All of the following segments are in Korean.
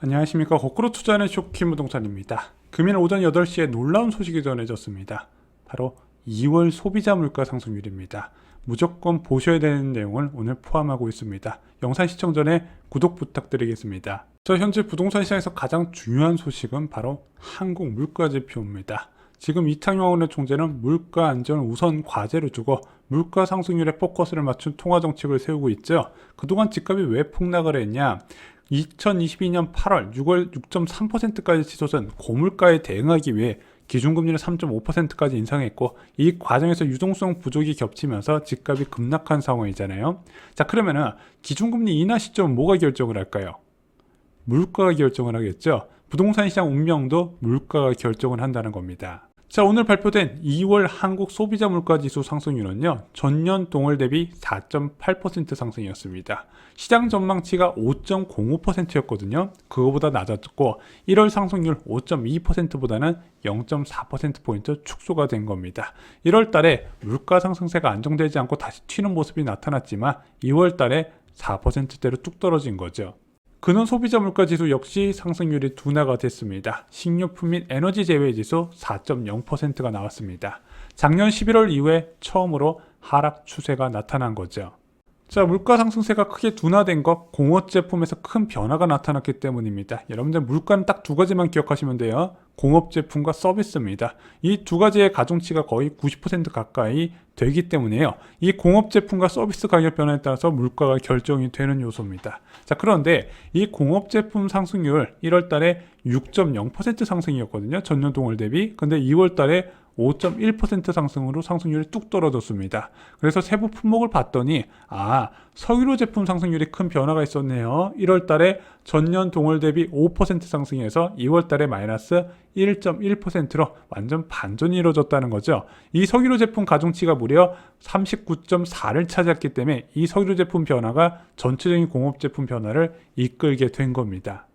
안녕하십니까. 거꾸로 투자하는 쇼킹 부동산입니다. 금일 오전 8시에 놀라운 소식이 전해졌습니다. 바로 2월 소비자 물가 상승률입니다. 무조건 보셔야 되는 내용을 오늘 포함하고 있습니다. 영상 시청 전에 구독 부탁드리겠습니다. 현재 부동산 시장에서 가장 중요한 소식은 바로 한국 물가 지표입니다. 지금 이창용 원내 총재는 물가 안정을 우선 과제로 두고 물가 상승률에 포커스를 맞춘 통화 정책을 세우고 있죠. 그동안 집값이 왜 폭락을 했냐? 2022년 8월 6월 6.3%까지 치솟은 고물가에 대응하기 위해 기준금리를 3.5%까지 인상했고, 이 과정에서 유동성 부족이 겹치면서 집값이 급락한 상황이잖아요. 자, 그러면은 기준금리 인하 시점은 뭐가 결정을 할까요? 물가가 결정을 하겠죠. 부동산 시장 운명도 물가가 결정을 한다는 겁니다. 자, 오늘 발표된 2월 한국 소비자 물가지수 상승률은요, 전년 동월 대비 4.8% 상승이었습니다. 시장 전망치가 5.05%였거든요. 그거보다 낮았고 1월 상승률 5.2%보다는 0.4%포인트 축소가 된 겁니다. 1월 달에 물가 상승세가 안정되지 않고 다시 튀는 모습이 나타났지만 2월 달에 4%대로 뚝 떨어진 거죠. 근원 소비자 물가 지수 역시 상승률이 둔화가 됐습니다. 식료품 및 에너지 제외 지수 4.0%가 나왔습니다. 작년 11월 이후에 처음으로 하락 추세가 나타난 거죠. 자, 물가 상승세가 크게 둔화된 것, 공업 제품에서 큰 변화가 나타났기 때문입니다. 여러분들 물가는 딱 두 가지만 기억하시면 돼요. 공업 제품과 서비스입니다. 이 두 가지의 가중치가 거의 90% 가까이 되기 때문에요. 이 공업 제품과 서비스 가격 변화에 따라서 물가가 결정이 되는 요소입니다. 자, 그런데 이 공업 제품 상승률 1월 달에 6.0% 상승이었거든요. 전년 동월 대비. 근데 2월 달에 5.1% 상승으로 상승률이 뚝 떨어졌습니다. 그래서 세부 품목을 봤더니 석유로 제품 상승률이 큰 변화가 있었네요. 1월 달에 전년 동월 대비 5% 상승해서 2월 달에 마이너스 1.1%로 완전 반전이 이루어졌다는 거죠. 이 석유로 제품 가중치가 무려 39.4를 차지했기 때문에 이 석유로 제품 변화가 전체적인 공업 제품 변화를 이끌게 된 겁니다.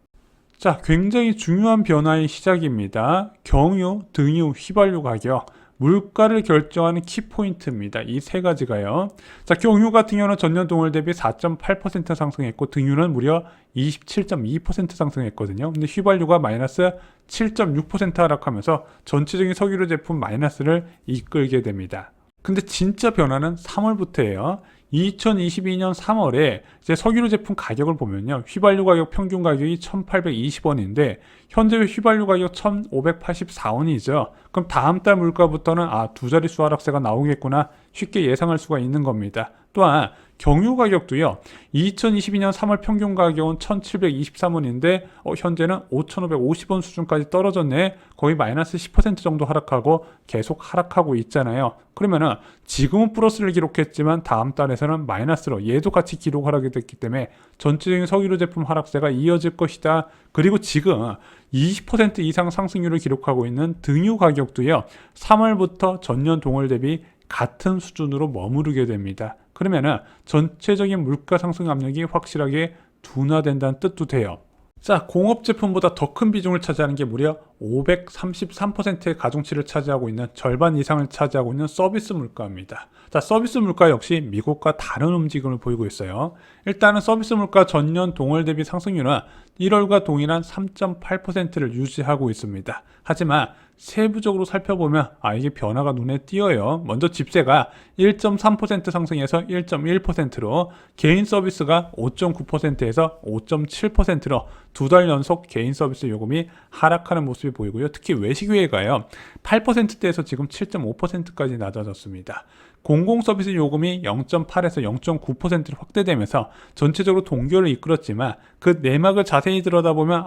자, 굉장히 중요한 변화의 시작입니다. 경유, 등유, 휘발유 가격, 물가를 결정하는 키포인트입니다. 이 세 가지가요. 자, 경유 같은 경우는 전년 동월 대비 4.8% 상승했고, 등유는 무려 27.2% 상승했거든요. 근데 휘발유가 마이너스 7.6% 하락하면서 전체적인 석유류 제품 마이너스를 이끌게 됩니다. 근데 진짜 변화는 3월부터예요. 2022년 3월에 이제 석유류 제품 가격을 보면요, 휘발유 가격 평균 가격이 1,820원인데 현재 휘발유 가격 1,584원이죠. 그럼 다음 달 물가부터는 두 자릿수 하락세가 나오겠구나 쉽게 예상할 수가 있는 겁니다. 또한 경유 가격도요, 2022년 3월 평균 가격은 1,723원인데 현재는 5,550원 수준까지 떨어졌네. 거의 마이너스 10% 정도 하락하고 계속 하락하고 있잖아요. 그러면은 지금은 플러스를 기록했지만 다음 달에서는 마이너스로 얘도 같이 기록을 하게 됐기 때문에 전체적인 석유류 제품 하락세가 이어질 것이다. 그리고 지금 20% 이상 상승률을 기록하고 있는 등유 가격도요, 3월부터 전년 동월 대비 같은 수준으로 머무르게 됩니다. 그러면은 전체적인 물가 상승 압력이 확실하게 둔화된다는 뜻도 돼요. 자, 공업 제품보다 더 큰 비중을 차지하는 게 무려 533%의 가중치를 차지하고 있는, 절반 이상을 차지하고 있는 서비스 물가입니다. 자, 서비스 물가 역시 미국과 다른 움직임을 보이고 있어요. 일단은 서비스 물가 전년 동월 대비 상승률은 1월과 동일한 3.8%를 유지하고 있습니다. 하지만 세부적으로 살펴보면 이게 변화가 눈에 띄어요. 먼저 집세가 1.3% 상승해서 1.1%로, 개인 서비스가 5.9%에서 5.7%로 두 달 연속 개인 서비스 요금이 하락하는 모습이 보이고요. 특히 외식회가요, 8%대에서 지금 7.5%까지 낮아졌습니다. 공공 서비스 요금이 0.8에서 0.9%로 확대되면서 전체적으로 동결을 이끌었지만 그 내막을 자세히 들여다보면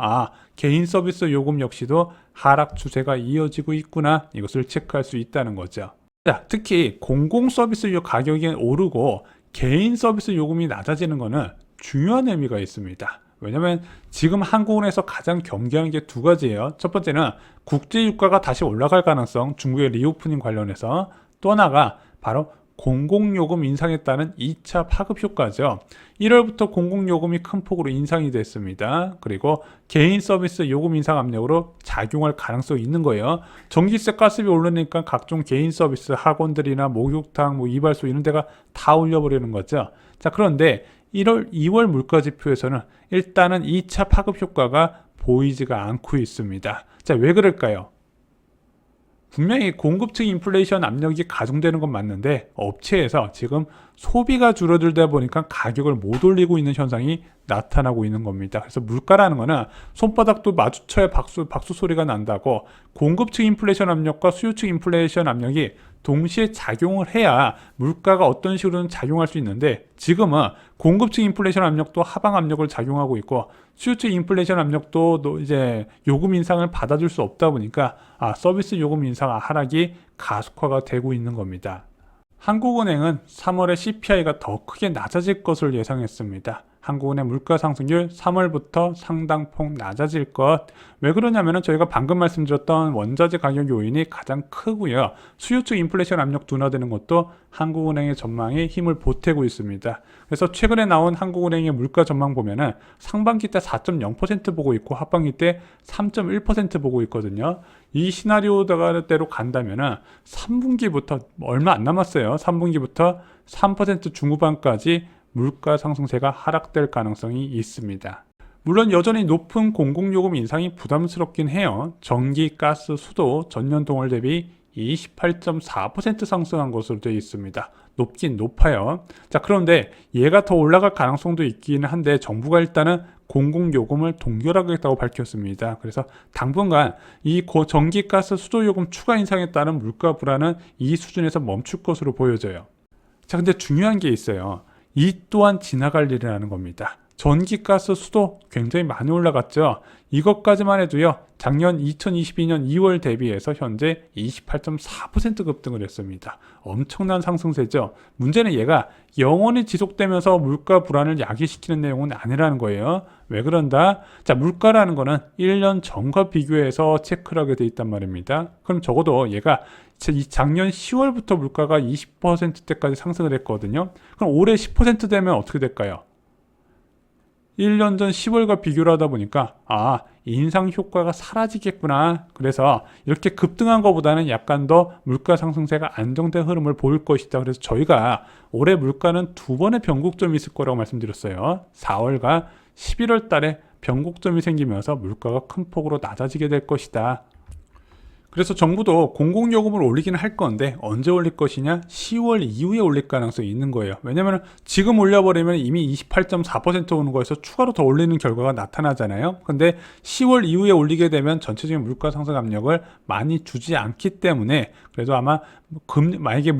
개인 서비스 요금 역시도 하락 추세가 이어지고 있구나, 이것을 체크할 수 있다는 거죠. 자, 특히 공공 서비스 가격이 오르고 개인 서비스 요금이 낮아지는 것은 중요한 의미가 있습니다. 왜냐면 지금 한국은행에서 가장 경계하는 게 두 가지예요. 첫 번째는 국제 유가가 다시 올라갈 가능성, 중국의 리오프닝 관련해서. 또 하나가 바로 공공요금 인상에 따른 2차 파급 효과죠. 1월부터 공공요금이 큰 폭으로 인상이 됐습니다. 그리고 개인 서비스 요금 인상 압력으로 작용할 가능성이 있는 거예요. 전기세, 가스비 오르니까 각종 개인 서비스, 학원들이나 목욕탕, 이발소 이런 데가 다 올려버리는 거죠. 자, 그런데 2월 물가지표에서는 일단은 2차 파급 효과가 보이지가 않고 있습니다. 자, 왜 그럴까요? 분명히 공급층 인플레이션 압력이 가중되는 건 맞는데 업체에서 지금 소비가 줄어들다 보니까 가격을 못 올리고 있는 현상이 나타나고 있는 겁니다. 그래서 물가라는 거는 손바닥도 마주쳐야 박수 소리가 난다고, 공급층 인플레이션 압력과 수요층 인플레이션 압력이 동시에 작용을 해야 물가가 어떤 식으로는 작용할 수 있는데, 지금은 공급층 인플레이션 압력도 하방 압력을 작용하고 있고 수요층 인플레이션 압력도 이제 요금 인상을 받아줄 수 없다 보니까 서비스 요금 인상 하락이 가속화가 되고 있는 겁니다. 한국은행은 3월에 CPI가 더 크게 낮아질 것을 예상했습니다. 한국은행 물가 상승률 3월부터 상당폭 낮아질 것. 왜 그러냐면은 저희가 방금 말씀드렸던 원자재 가격 요인이 가장 크고요. 수요층 인플레이션 압력 둔화되는 것도 한국은행의 전망에 힘을 보태고 있습니다. 그래서 최근에 나온 한국은행의 물가 전망 보면은 상반기 때 4.0% 보고 있고 하반기 때 3.1% 보고 있거든요. 이 시나리오대로 간다면은 3분기부터 얼마 안 남았어요. 3분기부터 3% 중후반까지 물가 상승세가 하락될 가능성이 있습니다. 물론 여전히 높은 공공요금 인상이 부담스럽긴 해요. 전기, 가스, 수도 전년 동월 대비 28.4% 상승한 것으로 되어 있습니다. 높긴 높아요. 자, 그런데 얘가 더 올라갈 가능성도 있기는 한데 정부가 일단은 공공요금을 동결하겠다고 밝혔습니다. 그래서 당분간 이 전기, 가스, 수도 요금 추가 인상에 따른 물가 불안은 이 수준에서 멈출 것으로 보여져요. 자, 근데 중요한 게 있어요. 이 또한 지나갈 일이라는 겁니다. 전기, 가스, 수도 굉장히 많이 올라갔죠. 이것까지만 해도요, 작년 2022년 2월 대비해서 현재 28.4% 급등을 했습니다. 엄청난 상승세죠. 문제는 얘가 영원히 지속되면서 물가 불안을 야기시키는 내용은 아니라는 거예요. 왜 그런다? 자, 물가라는 거는 1년 전과 비교해서 체크를 하게 돼 있단 말입니다. 그럼 적어도 얘가 작년 10월부터 물가가 20%대까지 상승을 했거든요. 그럼 올해 10% 되면 어떻게 될까요? 1년 전 10월과 비교를 하다 보니까 인상 효과가 사라지겠구나. 그래서 이렇게 급등한 것보다는 약간 더 물가 상승세가 안정된 흐름을 보일 것이다. 그래서 저희가 올해 물가는 두 번의 변곡점이 있을 거라고 말씀드렸어요. 4월과 11월 달에 변곡점이 생기면서 물가가 큰 폭으로 낮아지게 될 것이다. 그래서 정부도 공공요금을 올리긴 할 건데 언제 올릴 것이냐? 10월 이후에 올릴 가능성이 있는 거예요. 왜냐면 지금 올려버리면 이미 28.4% 오는 거에서 추가로 더 올리는 결과가 나타나잖아요. 근데 10월 이후에 올리게 되면 전체적인 물가 상승 압력을 많이 주지 않기 때문에, 그래도 아마 만약에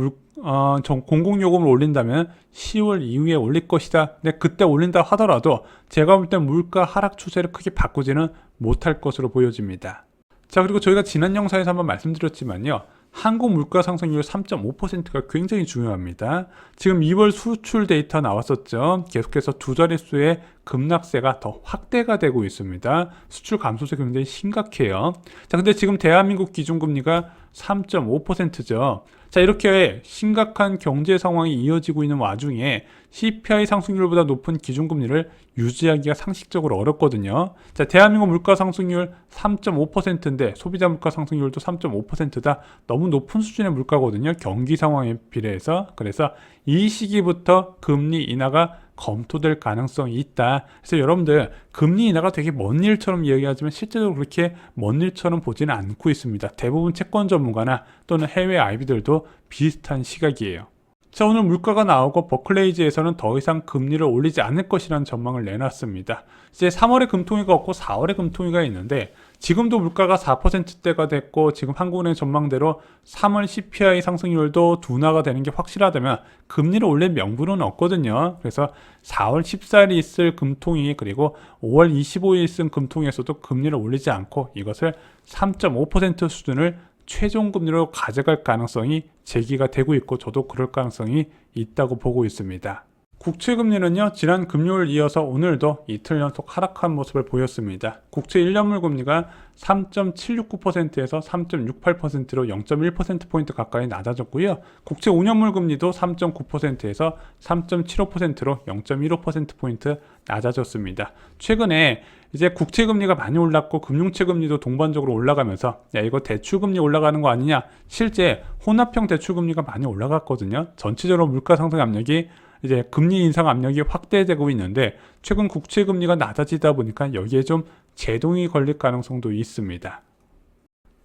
공공요금을 올린다면 10월 이후에 올릴 것이다. 근데 그때 올린다 하더라도 제가 볼 때 물가 하락 추세를 크게 바꾸지는 못할 것으로 보여집니다. 자, 그리고 저희가 지난 영상에서 한번 말씀드렸지만요, 한국 물가 상승률 3.5%가 굉장히 중요합니다. 지금 2월 수출 데이터 나왔었죠. 계속해서 두 자릿수의 급락세가 더 확대가 되고 있습니다. 수출 감소세 굉장히 심각해요. 자, 근데 지금 대한민국 기준금리가 3.5%죠. 자, 이렇게 심각한 경제 상황이 이어지고 있는 와중에 CPI 상승률보다 높은 기준금리를 유지하기가 상식적으로 어렵거든요. 자, 대한민국 물가 상승률 3.5%인데 소비자 물가 상승률도 3.5%다. 너무 높은 수준의 물가거든요. 경기 상황에 비례해서. 그래서 이 시기부터 금리 인하가 검토될 가능성이 있다. 그래서 여러분들 금리 인하가 되게 먼 일처럼 이야기하지만 실제로 그렇게 먼 일처럼 보지는 않고 있습니다. 대부분 채권 전문가나 또는 해외 IB들도 비슷한 시각이에요. 자, 오늘 물가가 나오고 버클레이즈에서는 더 이상 금리를 올리지 않을 것이라는 전망을 내놨습니다. 이제 3월에 금통위가 없고 4월에 금통위가 있는데 지금도 물가가 4%대가 됐고 지금 한국은행 전망대로 3월 CPI 상승률도 둔화가 되는 게 확실하다면 금리를 올릴 명분은 없거든요. 그래서 4월 14일이 있을 금통위 그리고 5월 25일 있을 금통위에서도 금리를 올리지 않고 이것을 3.5% 수준을 최종 금리로 가져갈 가능성이 제기가 되고 있고 저도 그럴 가능성이 있다고 보고 있습니다. 국채금리는요, 지난 금요일 이어서 오늘도 이틀 연속 하락한 모습을 보였습니다. 국채 1년물 금리가 3.769%에서 3.68%로 0.1%포인트 가까이 낮아졌고요. 국채 5년물 금리도 3.9%에서 3.75%로 0.15%포인트 낮아졌습니다. 최근에 이제 국채 금리가 많이 올랐고 금융채 금리도 동반적으로 올라가면서 야, 이거 대출 금리 올라가는 거 아니냐? 실제 혼합형 대출 금리가 많이 올라갔거든요. 전체적으로 물가 상승 압력이 이제 금리 인상 압력이 확대되고 있는데 최근 국채 금리가 낮아지다 보니까 여기에 좀 제동이 걸릴 가능성도 있습니다.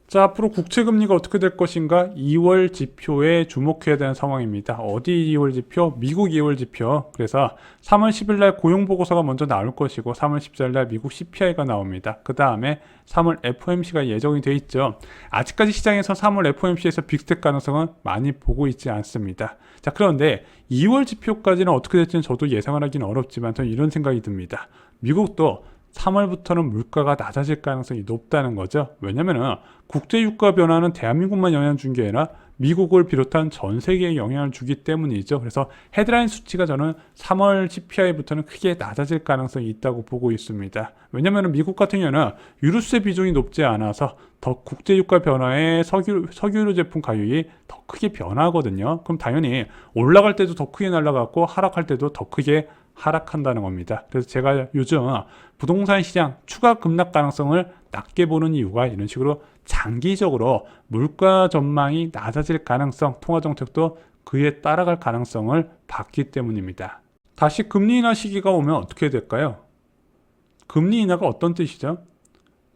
자, 앞으로 국채 금리가 어떻게 될 것인가? 2월 지표에 주목해야 되는 상황입니다. 어디 2월 지표? 미국 2월 지표. 그래서 3월 10일 날 고용 보고서가 먼저 나올 것이고 3월 14일 날 미국 CPI가 나옵니다. 그 다음에 3월 FOMC가 예정이 돼 있죠. 아직까지 시장에서 3월 FOMC에서 빅스텝 가능성은 많이 보고 있지 않습니다. 자, 그런데 2월 지표까지는 어떻게 될지는 저도 예상을 하기는 어렵지만 저는 이런 생각이 듭니다. 미국도 3월부터는 물가가 낮아질 가능성이 높다는 거죠. 왜냐면은 국제유가 변화는 대한민국만 영향을 준 게 아니라 미국을 비롯한 전 세계에 영향을 주기 때문이죠. 그래서 헤드라인 수치가 저는 3월 CPI부터는 크게 낮아질 가능성이 있다고 보고 있습니다. 왜냐면은 미국 같은 경우는 유류세 비중이 높지 않아서 더 국제유가 변화에 석유류 제품 가격이 더 크게 변하거든요. 그럼 당연히 올라갈 때도 더 크게 날아갔고 하락할 때도 더 크게 하락한다는 겁니다. 그래서 제가 요즘 부동산 시장 추가 급락 가능성을 낮게 보는 이유가 이런 식으로 장기적으로 물가 전망이 낮아질 가능성, 통화 정책도 그에 따라갈 가능성을 봤기 때문입니다. 다시 금리 인하 시기가 오면 어떻게 될까요? 금리 인하가 어떤 뜻이죠?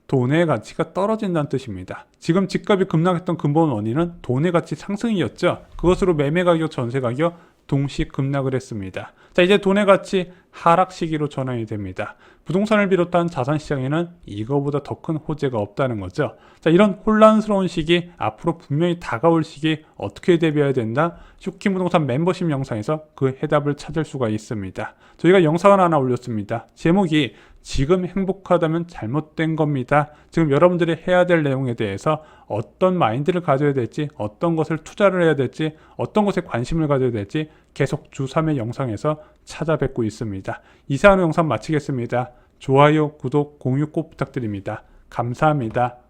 돈의 가치가 떨어진다는 뜻입니다. 지금 집값이 급락했던 근본 원인은 돈의 가치 상승이었죠. 그것으로 매매 가격, 전세 가격 동시 급락을 했습니다. 자, 이제 돈의 가치 하락 시기로 전환이 됩니다. 부동산을 비롯한 자산 시장에는 이거보다 더 큰 호재가 없다는 거죠. 자, 이런 혼란스러운 시기, 앞으로 분명히 다가올 시기 어떻게 대비해야 된다? 쇼킹 부동산 멤버십 영상에서 그 해답을 찾을 수가 있습니다. 저희가 영상을 하나 올렸습니다. 제목이 지금 행복하다면 잘못된 겁니다. 지금 여러분들이 해야 될 내용에 대해서 어떤 마인드를 가져야 될지, 어떤 것을 투자를 해야 될지, 어떤 것에 관심을 가져야 될지 계속 주 3회 영상에서 찾아뵙고 있습니다. 이상으로 영상 마치겠습니다. 좋아요, 구독, 공유 꼭 부탁드립니다. 감사합니다.